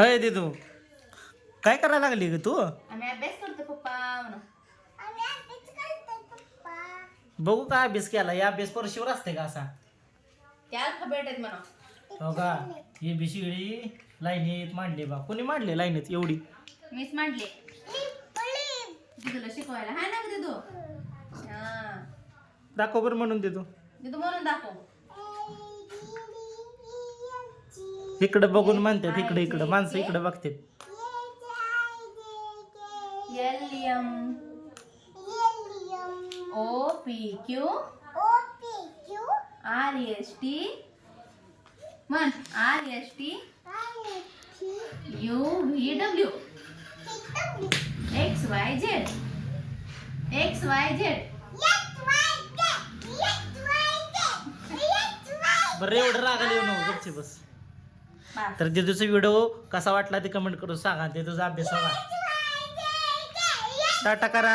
अय दे तू काय करायला लागली ग तू? आम्ही अभ्यास करतो पप्पा म्हणून. बघू काय अभ्यास केला या अभ्यास परशीवर असते का असा? त्या अल्फाबेट आहेत म्हणा. हो का ही बिशिळी लाईनीत मांडली बा कोणी मांडले लाईनीत एवढी? मीच मांडले तुला शिकवायला. हाय ना ग तू? हा दाखव बरं म्हणून देतो. तू म्हणून दाखव. इकडं बघून म्हणतात इकडे इकडं माणसं इकडे बघतात. L M O P Q R S T म्हण R S T U V W X Y Z X Y Z. बरं एवढं रागाला येऊ नको गपची बस. बस. तर दिदूचा व्हिडिओ कसा वाटला ते कमेंट करून सांगा. दिदूचा अभ्यास बघा. टाटा करा.